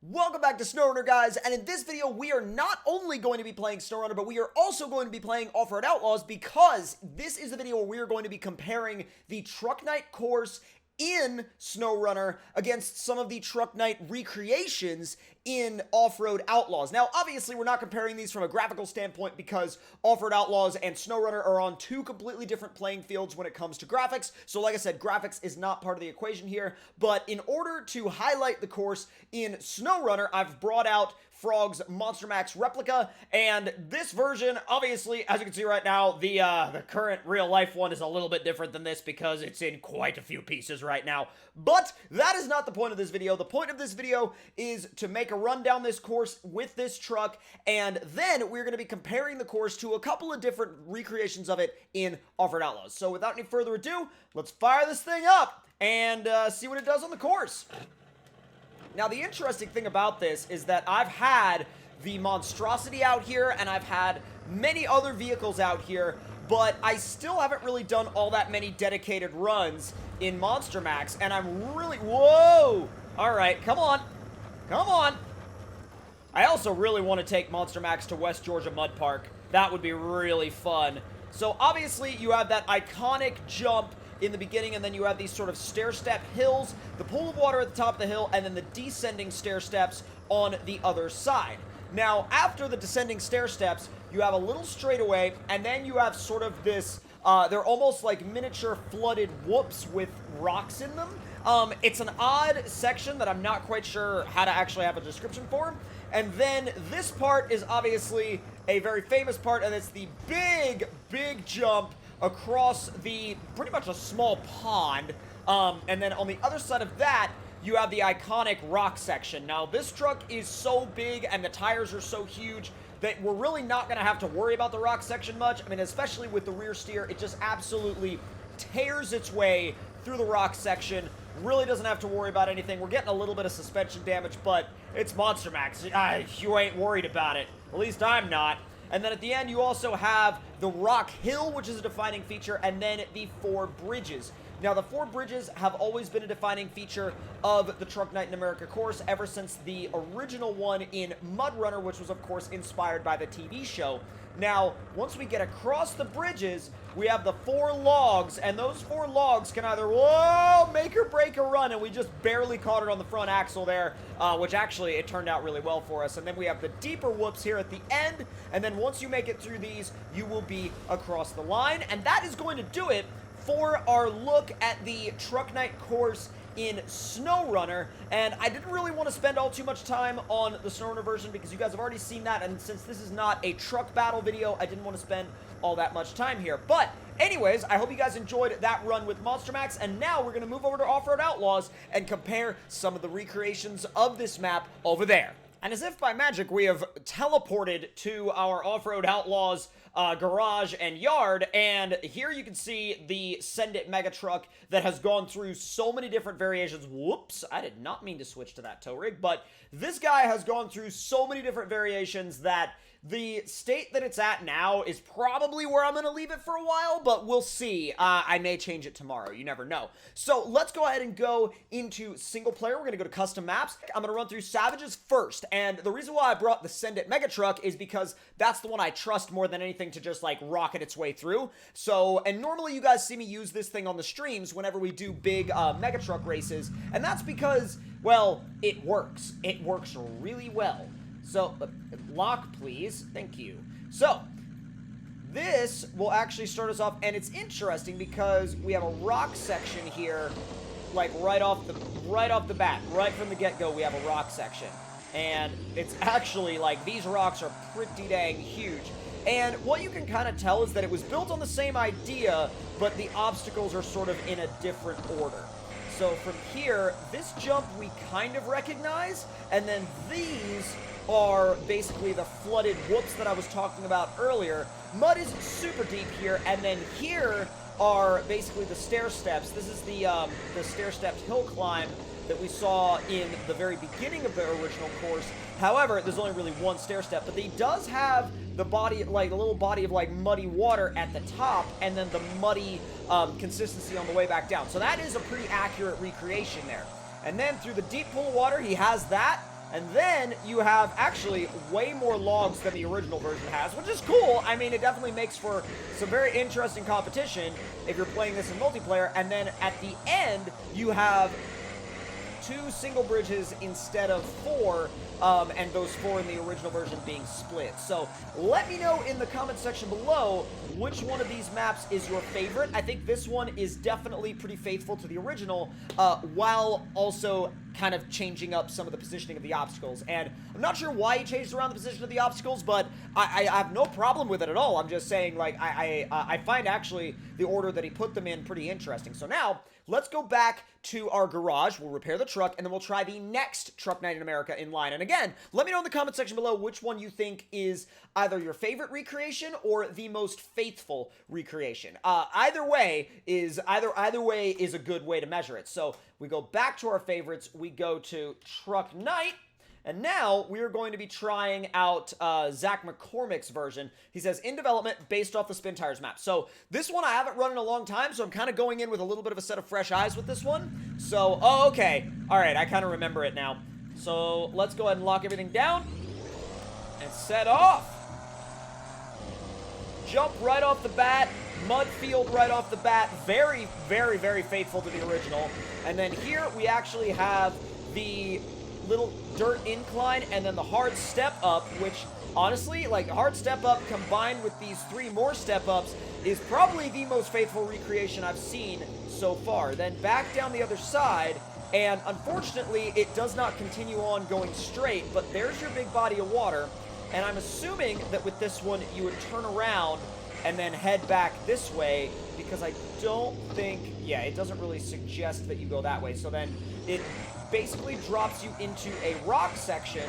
Welcome back to SnowRunner, guys, and in this video, we are not only going to be playing SnowRunner, but we are also going to be playing Offroad Outlaws because this is the video where we are going to be comparing the Truck Night course in SnowRunner against some of the Truck Night recreations in Offroad Outlaws. Now, obviously, we're not comparing these from a graphical standpoint because Offroad Outlaws and SnowRunner are on two completely different playing fields when it comes to graphics. So, like I said, graphics is not part of the equation here. But in order to highlight the course in SnowRunner, I've brought out Frog's Monster Max replica, and this version, obviously, as you can see right now, the current real-life one is a little bit different than this because it's in quite a few pieces right now. But that is not the point of this video. The point of this video is to make a run down this course with this truck, and then we're going to be comparing the course to a couple of different recreations of it in Offroad Outlaws. So without any further ado, let's fire this thing up and see what it does on the course. Now, the interesting thing about this is that I've had the Monstrosity out here, and I've had many other vehicles out here, but I still haven't really done all that many dedicated runs in Monster Max, and I'm really... Whoa! Alright, come on. Come on! I also really want to take Monster Max to West Georgia Mud Park. That would be really fun. So, obviously, you have that iconic jump in the beginning, and then you have these sort of stair-step hills, the pool of water at the top of the hill, and then the descending stair steps on the other side. Now, after the descending stair steps, you have a little straightaway, and then you have sort of this, they're almost like miniature flooded whoops with rocks in them. It's an odd section that I'm not quite sure how to actually have a description for. And then this part is obviously a very famous part, and it's the big, big jump across the pretty much a small pond, and then on the other side of that you have the iconic rock section. Now, this truck is so big and the tires are so huge that we're really not going to have to worry about the rock section much. I mean, especially with the rear steer, it just absolutely tears its way through the rock section. Really doesn't have to worry about anything. We're getting a little bit of suspension damage, but it's Monster Max. You ain't worried about it. At least I'm not. And then at the end, you also have the Rock Hill, which is a defining feature, and then the 4 bridges. Now, the 4 bridges have always been a defining feature of the Truck Night in America course ever since the original one in Mud Runner, which was, of course, inspired by the TV show. Now, once we get across the bridges, we have the 4 logs, and those 4 logs can either, whoa, make or break a run, and we just barely caught it on the front axle there, which actually, it turned out really well for us. And then we have the deeper whoops here at the end, and then once you make it through these, you will be across the line, and that is going to do it for our look at the Truck Night course in SnowRunner. And I didn't really want to spend all too much time on the SnowRunner version because you guys have already seen that, and since this is not a truck battle video, I didn't want to spend all that much time here. But anyways, I hope you guys enjoyed that run with Monster Max, and now we're going to move over to Offroad Outlaws and compare some of the recreations of this map over there. And as if by magic, we have teleported to our Offroad Outlaws garage and yard, and here you can see the Send It Mega Truck that has gone through so many different variations. Whoops, I did not mean to switch to that tow rig, but this guy has gone through so many different variations that the state that it's at now is probably where I'm going to leave it for a while, but we'll see. I may change it tomorrow. You never know. So let's go ahead and go into single player. We're going to go to custom maps. I'm going to run through Savages first, and the reason why I brought the Send It Mega Truck is because that's the one I trust more than anything to just like rocket its way through. So, and normally you guys see me use this thing on the streams whenever we do big Mega Truck races, and that's because, well, it works. It works really well. So, lock, please. Thank you. So, this will actually start us off, and it's interesting because we have a rock section here, like right off the bat, right from the get-go, we have a rock section. And it's actually, like, these rocks are pretty dang huge. And what you can kind of tell is that it was built on the same idea, but the obstacles are sort of in a different order. So from here, this jump we kind of recognize, and then these are basically the flooded whoops that I was talking about earlier. Mud is super deep here, and then here are basically the stair steps. This is the stair-stepped hill climb that we saw in the very beginning of the original course. However, there's only really one stair step, but he does have the body, like a little body of like muddy water at the top, and then the muddy consistency on the way back down. So that is a pretty accurate recreation there. And then through the deep pool of water, he has that. And then you have actually way more logs than the original version has, which is cool. I mean, it definitely makes for some very interesting competition if you're playing this in multiplayer. And then at the end, you have 2 single bridges instead of 4, and those 4 in the original version being split. So let me know in the comment section below which one of these maps is your favorite. I think this one is definitely pretty faithful to the original, while also kind of changing up some of the positioning of the obstacles. And I'm not sure why he changed around the position of the obstacles, but I have no problem with it at all. I'm just saying, like, I find actually the order that he put them in pretty interesting. So now, let's go back to our garage. We'll repair the truck, and then we'll try the next Truck Night in America in line. And again, let me know in the comment section below which one you think is either your favorite recreation or the most faithful recreation. Either way is a good way to measure it. So we go back to our favorites. We go to Truck Night. And now we are going to be trying out Zach McCormick's version. He says, in development based off the Spin Tires map. So this one I haven't run in a long time, so I'm kind of going in with a little bit of a set of fresh eyes with this one. So, oh, okay. All right, I kind of remember it now. So let's go ahead and lock everything down and set off. Jump right off the bat. Mud field right off the bat. Very, very, very faithful to the original. And then here we actually have the little dirt incline and then the hard step up, which honestly, like, hard step up combined with these 3 more step ups is probably the most faithful recreation I've seen so far. Then back down the other side, and unfortunately it does not continue on going straight, but there's your big body of water. And I'm assuming that with this one you would turn around and then head back this way, because I don't think, yeah, it doesn't really suggest that you go that way. So then it basically drops you into a rock section,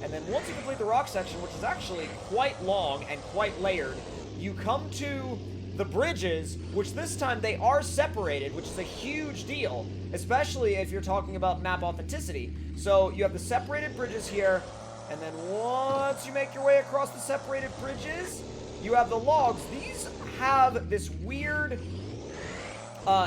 and then once you complete the rock section, which is actually quite long and quite layered, you come to the bridges, which this time they are separated, which is a huge deal, especially if you're talking about map authenticity. So you have the separated bridges here, and then once you make your way across the separated bridges, you have the logs. These have this weird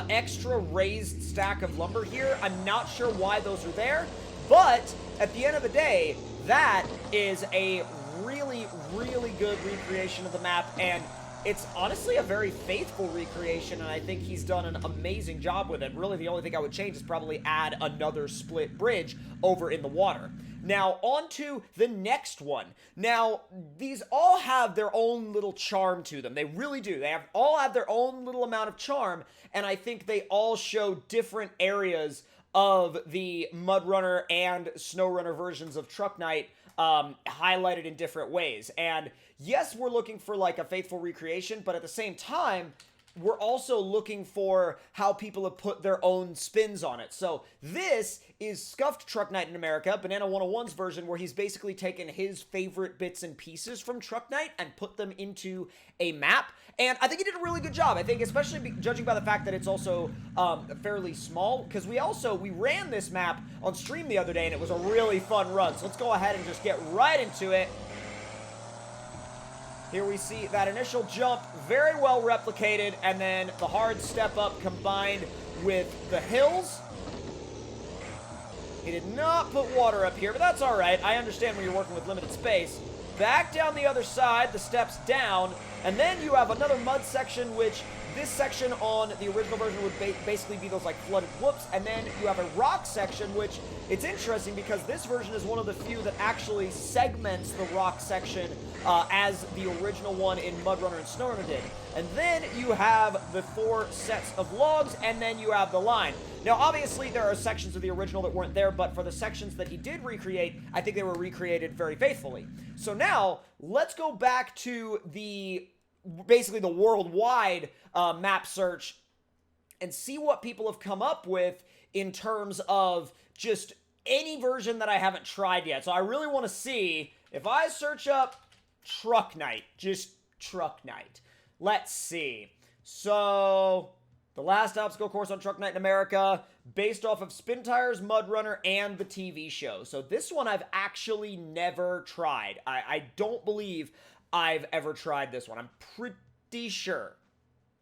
extra raised stack of lumber here. I'm not sure why those are there, but at the end of the day, that is a really, really good recreation of the map, and it's honestly a very faithful recreation, and I think he's done an amazing job with it. Really, the only thing I would change is probably add another split bridge over in the water. Now, on to the next one. Now, these all have their own little charm to them. They really do. They all have their own little amount of charm, and I think they all show different areas of the Mud Runner and SnowRunner versions of Truck Night highlighted in different ways. And yes, we're looking for like a faithful recreation, but at the same time, we're also looking for how people have put their own spins on it. So this is Scuffed Truck Night in America, Banana 101's version, where he's basically taken his favorite bits and pieces from Truck Night and put them into a map. And I think he did a really good job. I think, especially judging by the fact that it's also fairly small, because we ran this map on stream the other day, and it was a really fun run. So let's go ahead and just get right into it. Here we see that initial jump, very well replicated, and then the hard step up combined with the hills. He did not put water up here, but that's all right. I understand when you're working with limited space. Back down the other side, the steps down, and then you have another mud section, which this section on the original version would basically be those like flooded whoops, and then you have a rock section, which it's interesting because this version is one of the few that actually segments the rock section as the original one in Mud Runner and SnowRunner did. And then you have the 4 sets of logs, and then you have the line. Now, obviously, there are sections of the original that weren't there, but for the sections that he did recreate, I think they were recreated very faithfully. So now, let's go back to basically the worldwide map search and see what people have come up with in terms of just any version that I haven't tried yet. So I really want to see if I search up Truck Night, just Truck Night. Let's see. So the last obstacle course on Truck Night in America, based off of Spin Tires, Mud Runner, and the TV show. So this one I've actually never tried. I don't believe I've ever tried this one. I'm pretty sure.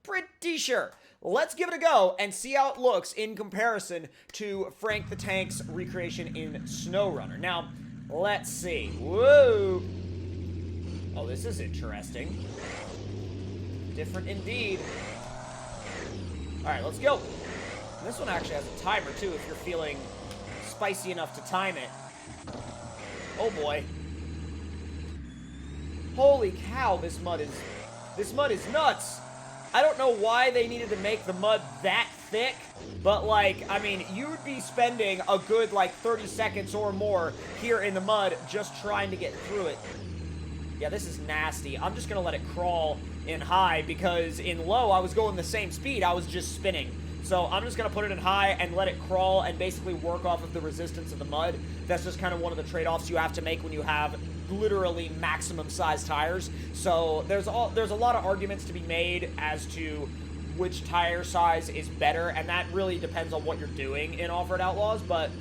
Pretty sure. Let's give it a go and see how it looks in comparison to Frank the Tank's recreation in SnowRunner. Now, Let's see. Whoa. Oh, this is interesting. Different indeed. Alright, let's go. And this one actually has a timer, too, if you're feeling spicy enough to time it. Oh, boy. Holy cow, this mud is nuts. I don't know why they needed to make the mud that thick, but, like, I mean, you would be spending a good, like, 30 seconds or more here in the mud just trying to get through it. Yeah, this is nasty. I'm just gonna let it crawl in high because in low, I was going the same speed. I was just spinning. So I'm just gonna put it in high and let it crawl and basically work off of the resistance of the mud. That's just kind of one of the trade-offs you have to make when you have literally maximum size tires. So there's a lot of arguments to be made as to which tire size is better, and that really depends on what you're doing in Offroad Outlaws, but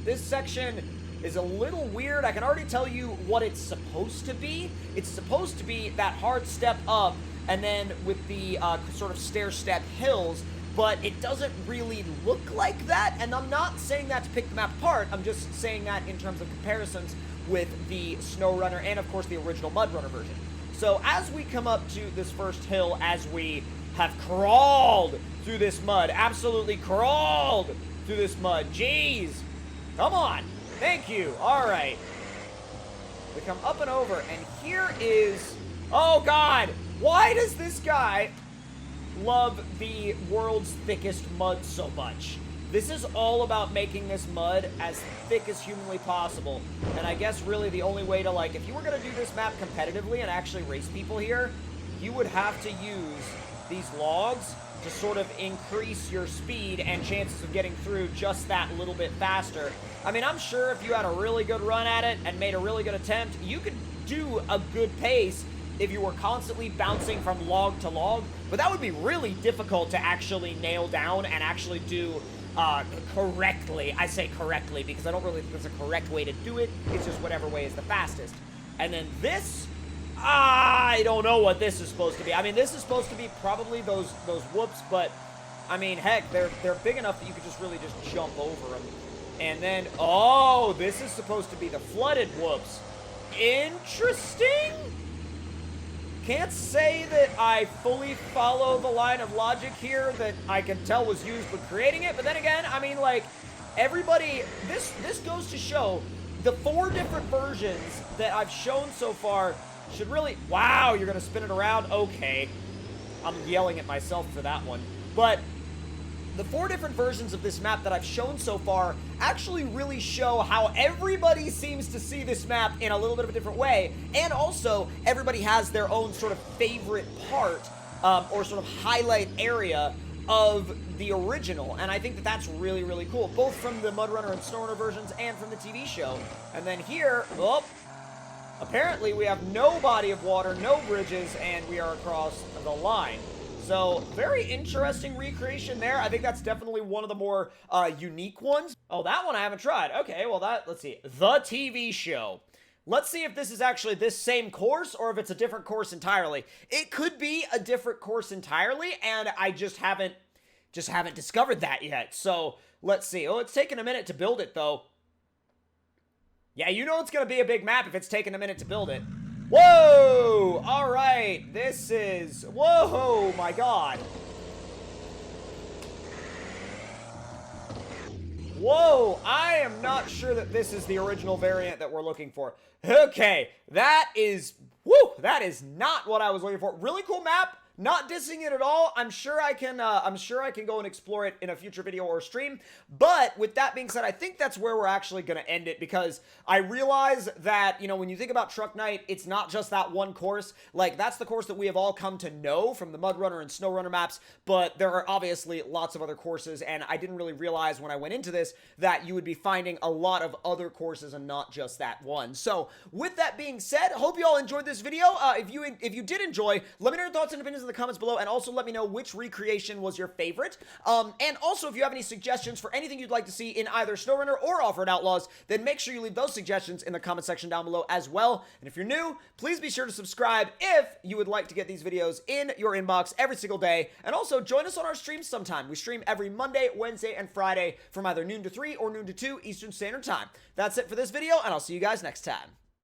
this section is a little weird. I can already tell you what it's supposed to be. It's supposed to be that hard step up, and then with the sort of stair-step hills, but it doesn't really look like that, and I'm not saying that to pick the map apart. I'm just saying that in terms of comparisons with the SnowRunner and, of course, the original MudRunner version. So as we come up to this first hill, as we have crawled through this mud, absolutely crawled through this mud, jeez, come on, thank you, all right. We come up and over, and here is, oh God, why does this guy love the world's thickest mud so much? This is all about making this mud as thick as humanly possible. And I guess really the only way to, like, if you were going to do this map competitively and actually race people here, you would have to use these logs to sort of increase your speed and chances of getting through just that little bit faster. I mean, I'm sure if you had a really good run at it and made a really good attempt, you could do a good pace if you were constantly bouncing from log to log, but that would be really difficult to actually nail down and actually do correctly. I say correctly because I don't really think there's a correct way to do it. It's just whatever way is the fastest. And then this, I don't know what this is supposed to be. I mean, this is supposed to be probably those whoops, but I mean, heck, they're big enough that you could just really just jump over them. And then, oh, this is supposed to be the flooded whoops. Interesting. Can't say that I fully follow the line of logic here that I can tell was used when creating it, but then again, I mean, like, everybody, this goes to show the 4 different versions that I've shown so far should really, wow, you're gonna spin it around? Okay. I'm yelling at myself for that one. But the 4 different versions of this map that I've shown so far actually really show how everybody seems to see this map in a little bit of a different way, and also everybody has their own sort of favorite part or sort of highlight area of the original, and I think that that's really, really cool, both from the MudRunner and SnowRunner versions and from the TV show. And then here, oh, apparently we have no body of water, no bridges, and we are across the line. So, very interesting recreation there. I think that's definitely one of the more unique ones. Oh, that one I haven't tried. Okay, well let's see. The TV show. Let's see if this is actually this same course or if it's a different course entirely. It could be a different course entirely, and I just haven't discovered that yet. So, let's see. Oh, it's taken a minute to build it, though. Yeah, you know it's going to be a big map if it's taken a minute to build it. Whoa! All right, this is... Whoa, my God. Whoa, I am not sure that this is the original variant that we're looking for. Okay, that is... Woo! That is not what I was looking for. Really cool map. Not dissing it at all. I'm sure I can go and explore it in a future video or stream. But with that being said, I think that's where we're actually going to end it, because I realize that, you know, when you think about Truck Night, it's not just that one course. Like, that's the course that we have all come to know from the MudRunner and SnowRunner maps, but there are obviously lots of other courses, and I didn't really realize when I went into this that you would be finding a lot of other courses and not just that one. So, with that being said, hope you all enjoyed this video. If you did enjoy, let me know your thoughts and opinions in the the comments below, and also let me know which recreation was your favorite. And also, if you have any suggestions for anything you'd like to see in either SnowRunner or Offroad Outlaws, then make sure you leave those suggestions in the comment section down below as well. And if you're new, please be sure to subscribe if you would like to get these videos in your inbox every single day. And also, join us on our streams sometime. We stream every Monday, Wednesday, and Friday from either noon to 3 or noon to 2 Eastern Standard Time. That's it for this video, and I'll see you guys next time.